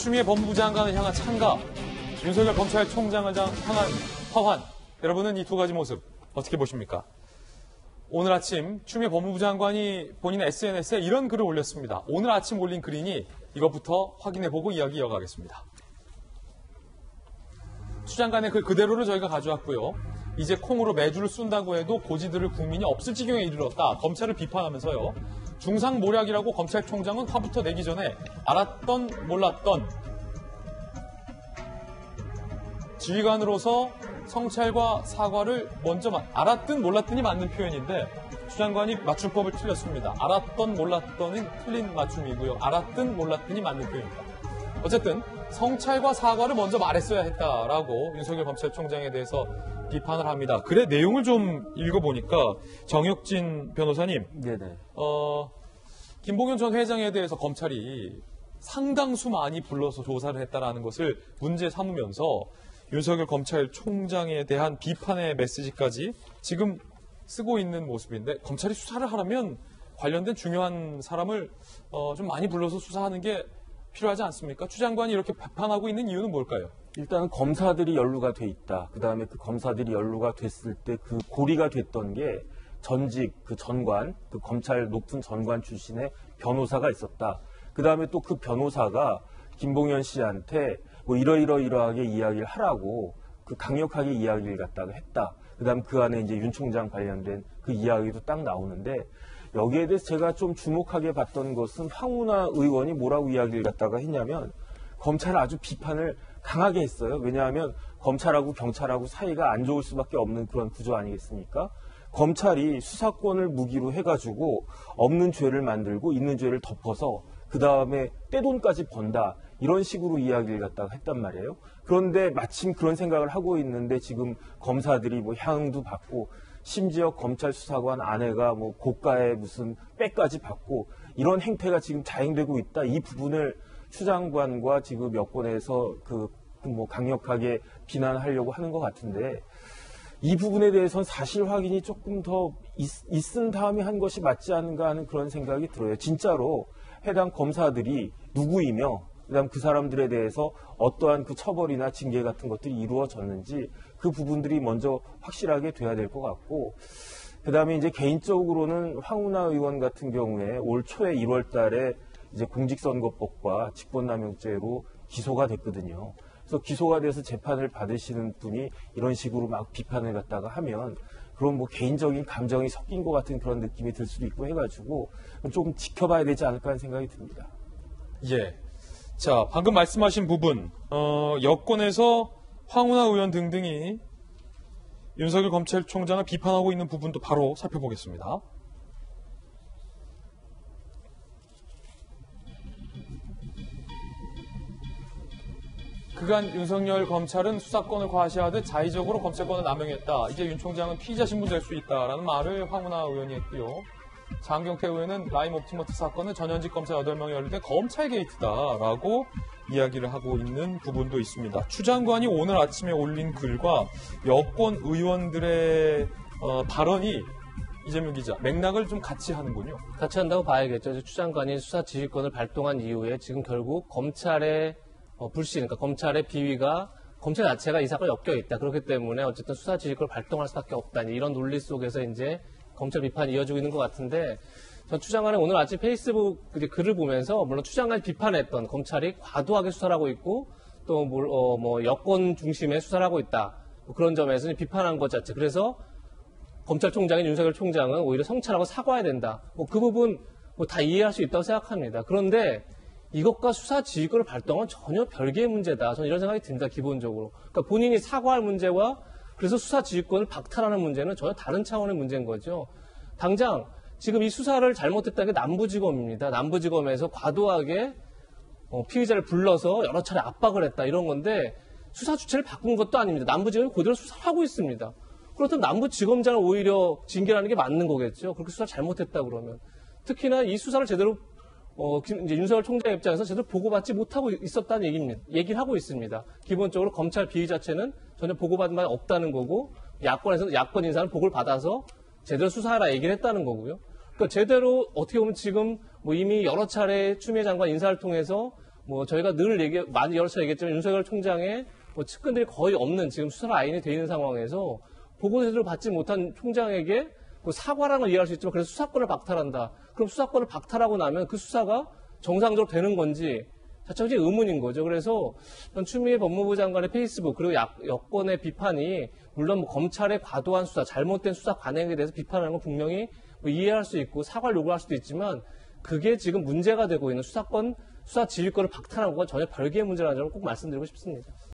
추미애 법무부 장관을 향한 찬가, 윤석열 검찰총장을 향한 화환, 여러분은 이 두 가지 모습 어떻게 보십니까? 오늘 아침 추미애 법무부 장관이 본인의 SNS에 이런 글을 올렸습니다. 오늘 아침 올린 글이니 이것부터 확인해보고 이야기 이어가겠습니다. 추 장관의 글 그대로를 저희가 가져왔고요. 이제 콩으로 매주를 쏜다고 해도 고지들을 국민이 없을 지경에 이르렀다. 검찰을 비판하면서요. 중상모략이라고 검찰총장은 화부터 내기 전에 알았던 몰랐던 지휘관으로서 성찰과 사과를 먼저 알았든 몰랐든이 맞는 표현인데 추 장관이 맞춤법을 틀렸습니다. 알았던 몰랐던은 틀린 맞춤이고요. 알았든 몰랐든이 맞는 표현입니다. 어쨌든 성찰과 사과를 먼저 말했어야 했다라고 윤석열 검찰총장에 대해서 비판을 합니다. 글의 내용을 좀 읽어보니까 정혁진 변호사님, 네네. 김봉현 전 회장에 대해서 검찰이 상당수 많이 불러서 조사를 했다라는 것을 문제 삼으면서 윤석열 검찰총장에 대한 비판의 메시지까지 지금 쓰고 있는 모습인데 검찰이 수사를 하려면 관련된 중요한 사람을 좀 많이 불러서 수사하는 게 필요하지 않습니까? 추 장관이 이렇게 비판하고 있는 이유는 뭘까요? 일단은 검사들이 연루가 돼 있다. 그다음에 그 검사들이 연루가 됐을 때 그 고리가 됐던 게 전직 그 전관, 그 검찰 높은 전관 출신의 변호사가 있었다. 그다음에 또 그 변호사가 김봉현 씨한테 뭐 이러이러하게 이야기를 하라고 그 강력하게 이야기를 갖다가 했다. 그다음 그 안에 이제 윤 총장 관련된 그 이야기도 딱 나오는데 여기에 대해서 제가 좀 주목하게 봤던 것은 황운하 의원이 뭐라고 이야기를 갖다가 했냐면 검찰을 아주 비판을 강하게 했어요. 왜냐하면 검찰하고 경찰하고 사이가 안 좋을 수밖에 없는 그런 구조 아니겠습니까? 검찰이 수사권을 무기로 해가지고 없는 죄를 만들고 있는 죄를 덮어서 그 다음에 떼돈까지 번다. 이런 식으로 이야기를 갖다가 했단 말이에요. 그런데 마침 그런 생각을 하고 있는데 지금 검사들이 뭐 향응도 받고 심지어 검찰 수사관 아내가 뭐 고가의 무슨 백까지 받고 이런 행태가 지금 자행되고 있다. 이 부분을 추 장관과 지금 여권에서 뭐 강력하게 비난하려고 하는 것 같은데 이 부분에 대해서는 사실 확인이 조금 더 있은 다음에 한 것이 맞지 않은가 하는 그런 생각이 들어요. 진짜로 해당 검사들이 누구이며 그다음 그 사람들에 대해서 어떠한 그 처벌이나 징계 같은 것들이 이루어졌는지 그 부분들이 먼저 확실하게 돼야 될 것 같고 그다음에 이제 개인적으로는 황운하 의원 같은 경우에 올 초에 1월 달에 이제 공직선거법과 직권남용죄로 기소가 됐거든요. 그래서 기소가 돼서 재판을 받으시는 분이 이런 식으로 막 비판을 갖다가 하면 그럼 뭐 개인적인 감정이 섞인 것 같은 그런 느낌이 들 수도 있고 해가지고 조금 지켜봐야 되지 않을까 하는 생각이 듭니다. 예. 자, 방금 말씀하신 부분, 여권에서 황운하 의원 등등이 윤석열 검찰총장을 비판하고 있는 부분도 바로 살펴보겠습니다. 그간 윤석열 검찰은 수사권을 과시하듯 자의적으로 검찰권을 남용했다. 이제 윤 총장은 피의자 신분될 수 있다라는 말을 황운하 의원이 했고요. 장경태 의원은 라임 옵티머스 사건은 전현직 검사 8명이 연루된 검찰 게이트다라고 이야기를 하고 있는 부분도 있습니다. 추 장관이 오늘 아침에 올린 글과 여권 의원들의 발언이 이재명 기자, 맥락을 좀 같이 하는군요. 같이 한다고 봐야겠죠. 추 장관이 수사 지휘권을 발동한 이후에 지금 결국 검찰의 불신, 그러니까 검찰의 비위가 검찰 자체가 이 사건에 엮여 있다. 그렇기 때문에 어쨌든 수사 지휘권을 발동할 수밖에 없다. 이런 논리 속에서 이제 검찰 비판이 이어지고 있는 것 같은데, 전 추 장관의 오늘 아침 페이스북 글을 보면서 물론 추 장관이 비판했던 검찰이 과도하게 수사를 하고 있고 또 여권 중심의 수사를 하고 있다. 그런 점에서 비판한 것 자체. 그래서 검찰총장인 윤석열 총장은 오히려 성찰하고 사과해야 된다. 그 부분 다 이해할 수 있다고 생각합니다. 그런데 이것과 수사 지휘권을 발동한 전혀 별개의 문제다. 저는 이런 생각이 듭니다. 기본적으로. 그러니까 본인이 사과할 문제와 그래서 수사 지휘권을 박탈하는 문제는 전혀 다른 차원의 문제인 거죠. 당장 지금 이 수사를 잘못했다는 게 남부지검입니다. 남부지검에서 과도하게 피의자를 불러서 여러 차례 압박을 했다. 이런 건데 수사 주체를 바꾼 것도 아닙니다. 남부지검이 그대로 수사를 하고 있습니다. 그렇다면 남부지검장을 오히려 징계하는 게 맞는 거겠죠. 그렇게 수사를 잘못했다 그러면. 특히나 이 수사를 제대로 이제 윤석열 총장 입장에서 제대로 보고받지 못하고 있었다는 얘기를 하고 있습니다. 기본적으로 검찰 비위 자체는 전혀 보고받은 바가 없다는 거고, 야권에서는 야권 인사는 보고를 받아서 제대로 수사하라 얘기를 했다는 거고요. 그러니까 제대로 어떻게 보면 지금 이미 여러 차례 추미애 장관 인사를 통해서 뭐 저희가 늘 많이 여러 차례 얘기했지만 윤석열 총장의 뭐 측근들이 거의 없는 지금 수사 라인이 돼 있는 상황에서 보고 제대로 받지 못한 총장에게 뭐 사과라는 걸 이해할 수 있지만 그래서 수사권을 박탈한다. 그럼 수사권을 박탈하고 나면 그 수사가 정상적으로 되는 건지 자체적인 의문인 거죠. 그래서 추미애 법무부 장관의 페이스북 그리고 여권의 비판이 물론 뭐 검찰의 과도한 수사, 잘못된 수사 관행에 대해서 비판하는 건 분명히 뭐 이해할 수 있고 사과를 요구할 수도 있지만 그게 지금 문제가 되고 있는 수사 지휘권을 박탈한 건 전혀 별개의 문제라는 점을 꼭 말씀드리고 싶습니다.